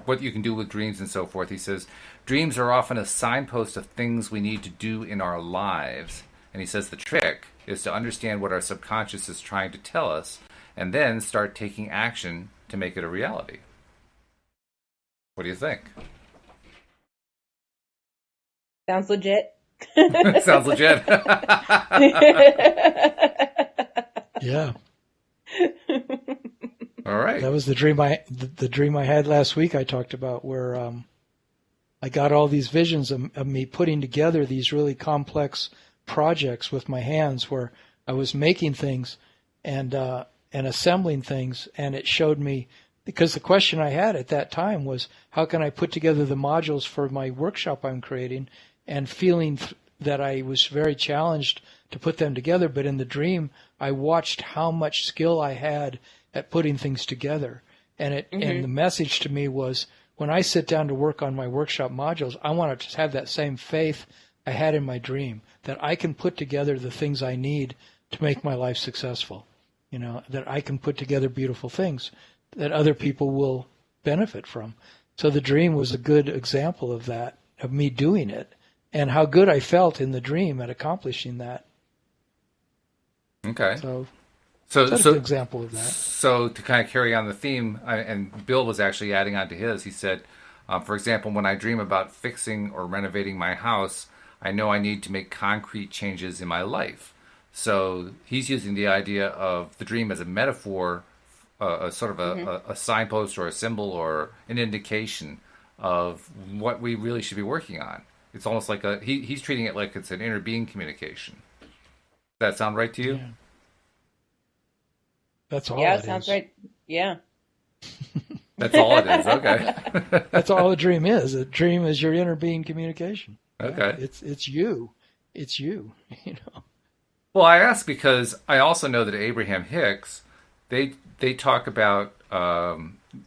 what you can do with dreams and so forth. He says dreams are often a signpost of things we need to do in our lives, and he says the trick is to understand what our subconscious is trying to tell us, and then start taking action to make it a reality. What do you think? Sounds legit. Sounds legit. Yeah. All right. That was the dream the dream I had last week I talked about, where I got all these visions of me putting together these really complex projects with my hands, where I was making things and assembling things, and it showed me, because the question I had at that time was, how can I put together the modules for my workshop I'm creating, and feeling that I was very challenged to put them together. But in the dream, I watched how much skill I had at putting things together. And and the message to me was, when I sit down to work on my workshop modules, I want to have that same faith I had in my dream, that I can put together the things I need to make my life successful. That I can put together beautiful things that other people will benefit from. So the dream was a good example of that, of me doing it, and how good I felt in the dream at accomplishing that. Okay. So that's an example of that. So to kind of carry on the theme, and Bill was actually adding on to his, he said, for example, when I dream about fixing or renovating my house, I know I need to make concrete changes in my life. So he's using the idea of the dream as a metaphor, a sort of a signpost or a symbol or an indication of what we really should be working on. It's almost like he's treating it like it's an inner being communication. Does that sound right to you? Yeah. That's all Yeah, it sounds is. right. Yeah. That's all it is. Okay. That's all a dream is. A dream is your inner being communication. Okay. Yeah, it's you. It's you. Well, I ask because I also know that Abraham Hicks, they talk about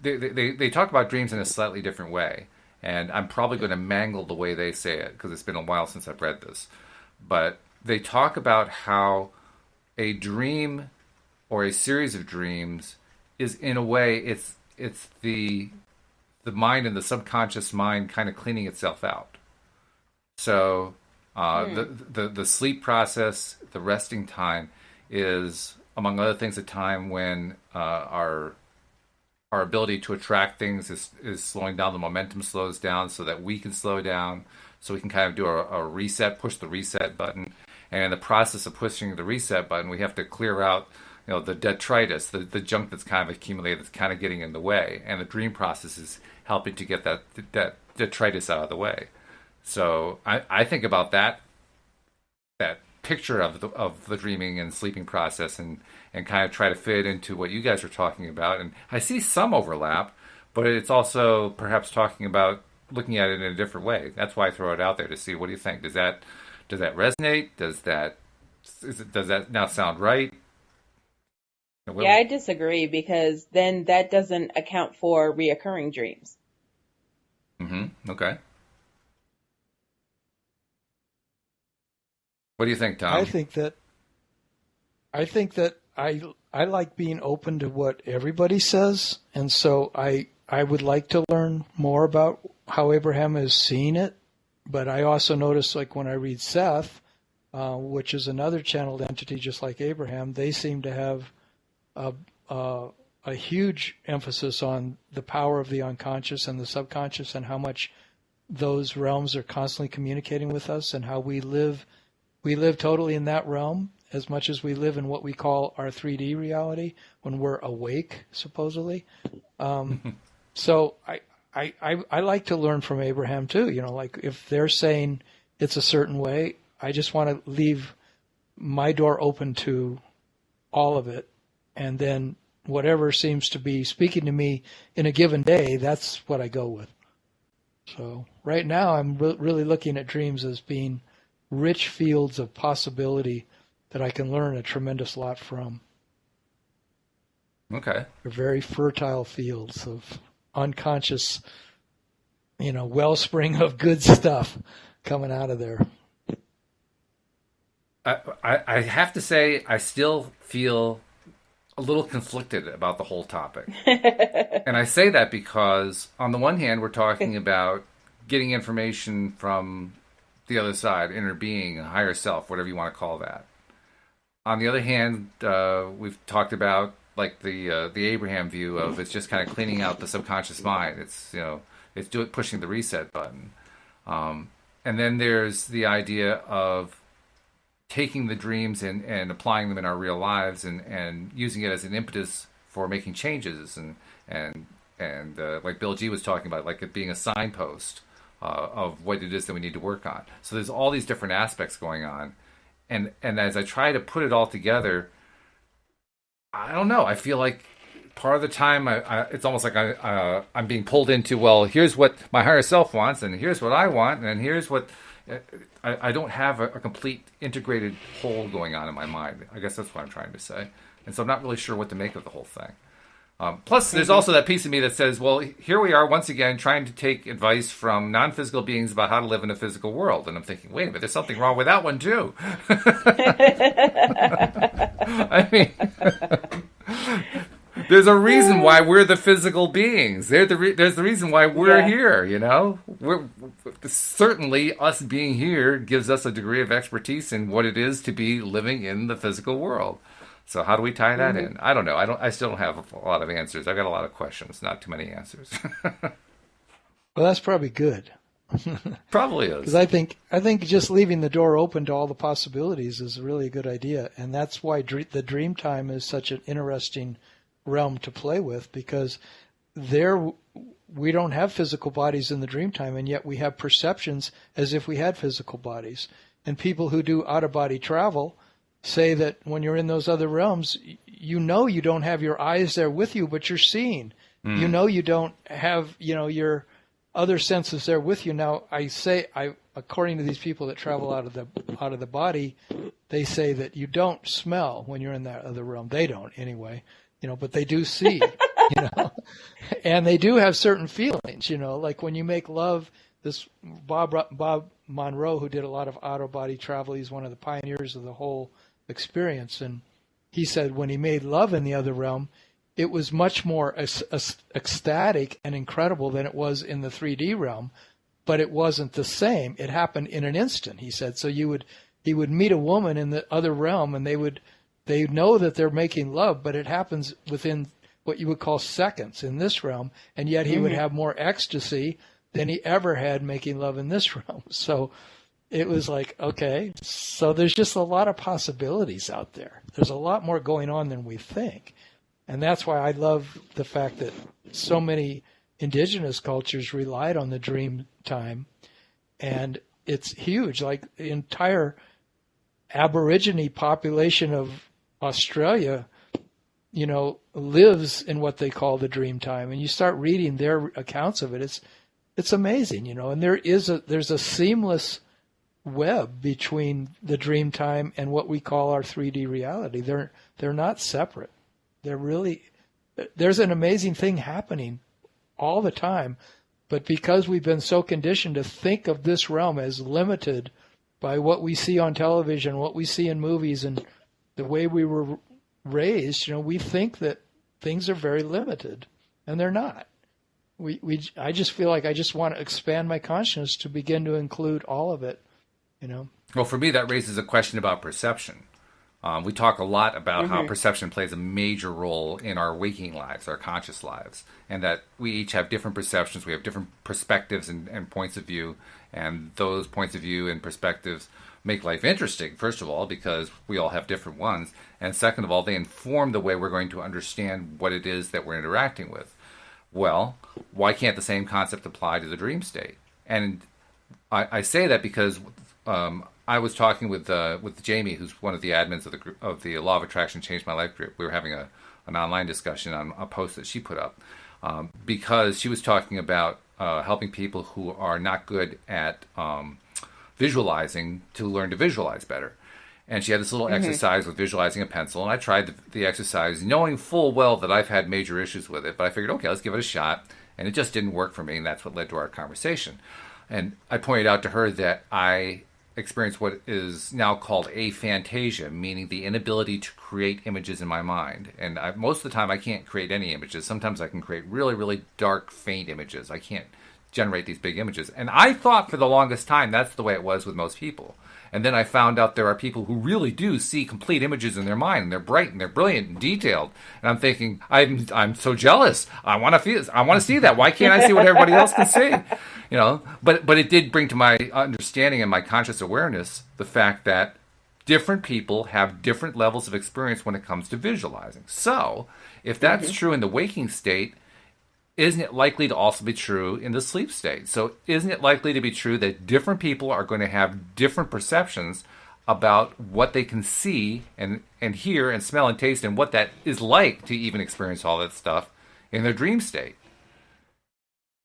they talk about dreams in a slightly different way, and I'm probably going to mangle the way they say it because it's been a while since I've read this, but they talk about how a dream or a series of dreams is, in a way, it's the mind and the subconscious mind kind of cleaning itself out. So the sleep process, the resting time, is, among other things, a time when our ability to attract things is slowing down. The momentum slows down so that we can slow down, so we can kind of do a reset, push the reset button. And in the process of pushing the reset button, we have to clear out, the detritus, the junk that's kind of accumulated, that's kind of getting in the way. And the dream process is helping to get that detritus out of the way. So I think about that picture of the dreaming and sleeping process, and kind of try to fit it into what you guys are talking about. And I see some overlap, but it's also perhaps talking about looking at it in a different way. That's why I throw it out there to see, what do you think? Does that resonate? Does that now sound right? Yeah, I disagree, because then that doesn't account for reoccurring dreams. Okay. What do you think, Tom? I think that I like being open to what everybody says, and so I would like to learn more about how Abraham is seeing it. But I also notice, like when I read Seth, which is another channeled entity just like Abraham, they seem to have a huge emphasis on the power of the unconscious and the subconscious, and how much those realms are constantly communicating with us, and how we live totally in that realm as much as we live in what we call our 3D reality when we're awake, supposedly. So I like to learn from Abraham too. Like if they're saying it's a certain way, I just want to leave my door open to all of it. And then whatever seems to be speaking to me in a given day, that's what I go with. So right now I'm really looking at dreams as being rich fields of possibility that I can learn a tremendous lot from. Okay. They're very fertile fields of unconscious, wellspring of good stuff coming out of there. I have to say, I still feel a little conflicted about the whole topic. And I say that because, on the one hand, we're talking about getting information from the other side, inner being, higher self, whatever you want to call that. On the other hand, we've talked about like the Abraham view of, it's just kind of cleaning out the subconscious mind. It's It's pushing the reset button. And then there's the idea of taking the dreams and applying them in our real lives and using it as an impetus for making changes and like Bill G was talking about, like it being a signpost of what it is that we need to work on. So there's all these different aspects going on. And as I try to put it all together, I don't know. I feel like part of the time it's almost like I'm being pulled into, well, here's what my higher self wants, and here's what I want, and here's what... I don't have a complete integrated whole going on in my mind. I guess that's what I'm trying to say. And so I'm not really sure what to make of the whole thing. Plus, there's also that piece of me that says, well, here we are once again trying to take advice from non-physical beings about how to live in a physical world. And I'm thinking, wait a minute, there's something wrong with that one too. I mean... There's a reason why we're the physical beings. There's the reason why we're here, you know? Certainly, us being here gives us a degree of expertise in what it is to be living in the physical world. So how do we tie that in? I don't know. I still don't have a lot of answers. I've got a lot of questions, not too many answers. Well, that's probably good. Probably is. Because I think just leaving the door open to all the possibilities is really a good idea. And that's why the dream time is such an interesting realm to play with, because there we don't have physical bodies in the dream time, and yet we have perceptions as if we had physical bodies. And people who do out-of-body travel say that when you're in those other realms, you know you don't have your eyes there with you, but you're seeing. You know you don't have, your other senses there with you. Now, according to these people that travel out of the body, they say that you don't smell when you're in that other realm. They don't anyway. But they do see, and they do have certain feelings, like when you make love. This Bob Monroe, who did a lot of out-of-body travel, he's one of the pioneers of the whole experience, and he said when he made love in the other realm, it was much more ecstatic and incredible than it was in the 3D realm, but it wasn't the same. It happened in an instant, he said. So he would meet a woman in the other realm, and they know that they're making love, but it happens within what you would call seconds in this realm, and yet he would have more ecstasy than he ever had making love in this realm. So it was like, okay, so there's just a lot of possibilities out there. There's a lot more going on than we think. And that's why I love the fact that so many indigenous cultures relied on the dream time, and it's huge. Like the entire Aborigine population of Australia, lives in what they call the dream time. And you start reading their accounts of it, it's amazing, and there's a seamless web between the dream time and what we call our 3D reality. They're not separate. There's an amazing thing happening all the time, but because we've been so conditioned to think of this realm as limited by what we see on television, what we see in movies, and the way we were raised, we think that things are very limited, and they're not. I just feel like I just want to expand my consciousness to begin to include all of it, Well, for me, that raises a question about perception. We talk a lot about how perception plays a major role in our waking lives, our conscious lives, and that we each have different perceptions. We have different perspectives and points of view, and those points of view and perspectives make life interesting, first of all, because we all have different ones, and second of all, they inform the way we're going to understand what it is that we're interacting with. Well, why can't the same concept apply to the dream state? And I say that because I was talking with Jamie, who's one of the admins of the Law of Attraction Changed My Life group. We were having an online discussion on a post that she put up because she was talking about helping people who are not good at visualizing to learn to visualize better. And she had this little exercise with visualizing a pencil, and I tried the exercise knowing full well that I've had major issues with it, but I figured, okay, let's give it a shot, and it just didn't work for me, and that's what led to our conversation. And I pointed out to her that I experienced what is now called aphantasia, meaning the inability to create images in my mind. And most of the time I can't create any images. Sometimes I can create really, really dark, faint images. I can't generate these big images. And I thought for the longest time that's the way it was with most people. And then I found out there are people who really do see complete images in their mind, and they're bright and they're brilliant and detailed. And I'm thinking, I'm so jealous. I want to see that. Why can't I see what everybody else can see? You know, but it did bring to my understanding and my conscious awareness the fact that different people have different levels of experience when it comes to visualizing. So if that's true in the waking state, isn't it likely to also be true in the sleep state? So isn't it likely to be true that different people are going to have different perceptions about what they can see and hear and smell and taste, and what that is like to even experience all that stuff in their dream state?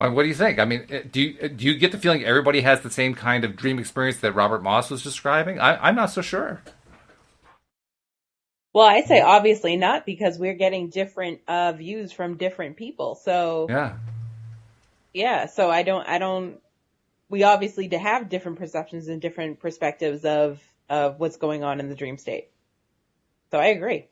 What do you think? I mean, do you get the feeling everybody has the same kind of dream experience that Robert Moss was describing? I'm not so sure. Well, I say obviously not, because we're getting different views from different people. So so I don't. We obviously to have different perceptions and different perspectives of what's going on in the dream state. So I agree.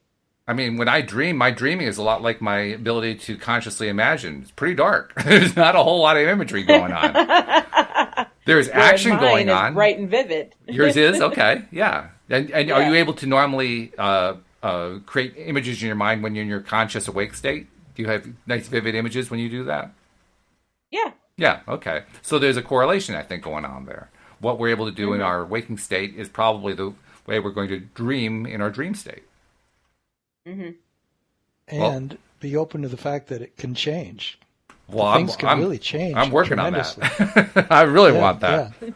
I mean, when I dream, my dreaming is a lot like my ability to consciously imagine. It's pretty dark. There's not a whole lot of imagery going on. There's action going on. Is bright and vivid. Yours is? Okay, yeah. And are you able to normally create images in your mind when you're in your conscious awake state? Do you have nice vivid images when you do that? Yeah. Yeah, okay. So there's a correlation, I think, going on there. What we're able to do in our waking state is probably the way we're going to dream in our dream state. And be open to the fact that it can change. Well, things can really change. I'm working on that. I really want that. Yeah.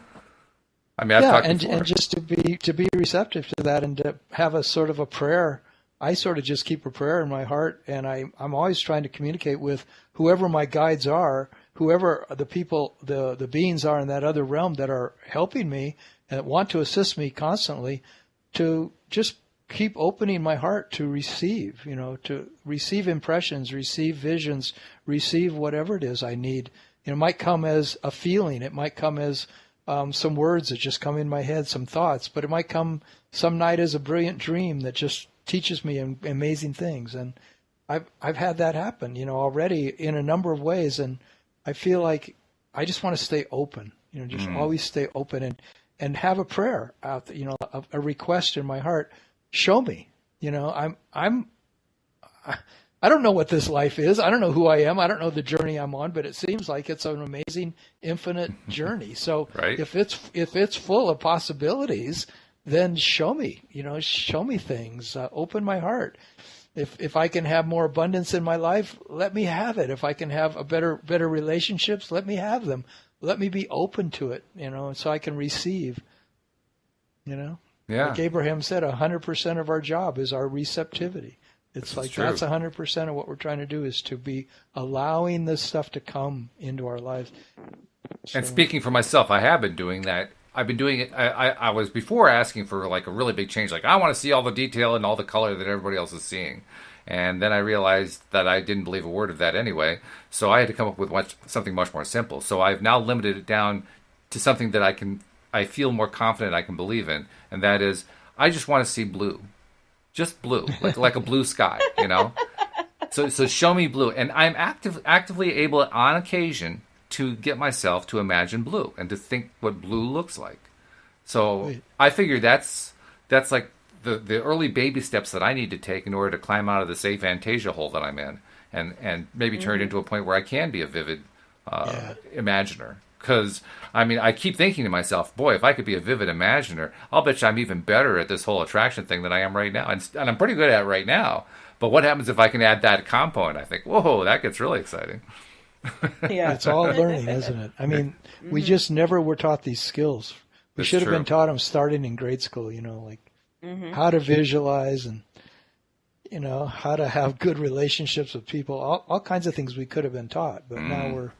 I mean, I've talked before. And just to be receptive to that, and to have a sort of a prayer. I sort of just keep a prayer in my heart, and I'm always trying to communicate with whoever my guides are, whoever the people, the beings are in that other realm that are helping me and want to assist me constantly, to just keep opening my heart to receive, to receive impressions, receive visions, receive whatever it is I need. It might come as a feeling. It might come as some words that just come in my head, some thoughts, but it might come some night as a brilliant dream that just teaches me amazing things. And I've had that happen, already in a number of ways. And I feel like I just want to stay open, just always stay open and have a prayer out there, a request in my heart. Show me, I don't know what this life is. I don't know who I am. I don't know the journey I'm on, but it seems like it's an amazing, infinite journey. So if it's full of possibilities, then show me, show me things, open my heart. If I can have more abundance in my life, let me have it. If I can have a better relationships, let me have them. Let me be open to it, so I can receive, Yeah. Like Abraham said, 100% of our job is our receptivity. It's like that's 100% of what we're trying to do, is to be allowing this stuff to come into our lives. So. And speaking for myself, I have been doing that. I've been doing it. I was before asking for like a really big change. Like, I want to see all the detail and all the color that everybody else is seeing. And then I realized that I didn't believe a word of that anyway. So I had to come up with something much more simple. So I've now limited it down to something that I feel more confident I can believe in. And that is, I just want to see blue. Just blue, like a blue sky, So show me blue. And I'm actively able on occasion to get myself to imagine blue and to think what blue looks like. So I figure that's like the early baby steps that I need to take in order to climb out of the safe Fantasia hole that I'm in, and maybe turn it into a point where I can be a vivid imaginer. Because, I keep thinking to myself, boy, if I could be a vivid imaginer, I'll bet you I'm even better at this whole attraction thing than I am right now. And I'm pretty good at it right now. But what happens if I can add that component? I think, whoa, that gets really exciting. Yeah, it's all learning, isn't it? We just never were taught these skills. We should have been taught them starting in grade school, how to visualize and, how to have good relationships with people, all kinds of things we could have been taught. But now we're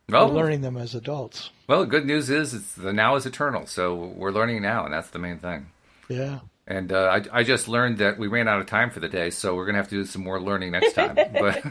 learning them as adults. Well, the good news is the now is eternal, so we're learning now, and that's the main thing. Yeah. And I just learned that we ran out of time for the day, so we're going to have to do some more learning next time. But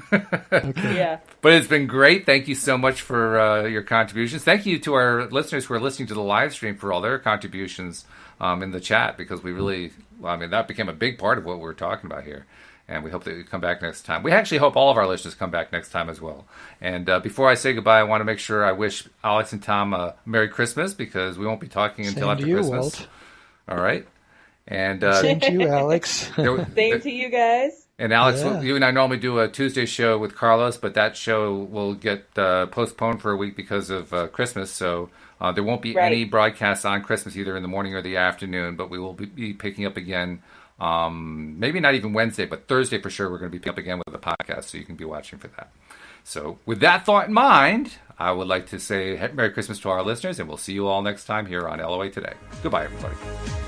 But it's been great. Thank you so much for your contributions. Thank you to our listeners who are listening to the live stream for all their contributions in the chat, because we really, that became a big part of what we're talking about here. And we hope that you come back next time. We actually hope all of our listeners come back next time as well. And before I say goodbye, I want to make sure I wish Alyx and Tom a Merry Christmas, because we won't be talking until after Christmas. Walt. All right. And same to you, Alyx. Same to you guys. And Alyx, you and I normally do a Tuesday show with Carlos, but that show will get postponed for a week because of Christmas. So there won't be any broadcasts on Christmas, either in the morning or the afternoon, but we will be picking up again. Maybe not even Wednesday, but Thursday for sure. We're going to be picking up again with a podcast, so you can be watching for that. So with that thought in mind, I would like to say Merry Christmas to our listeners, and we'll see you all next time here on LOA Today. Goodbye, everybody.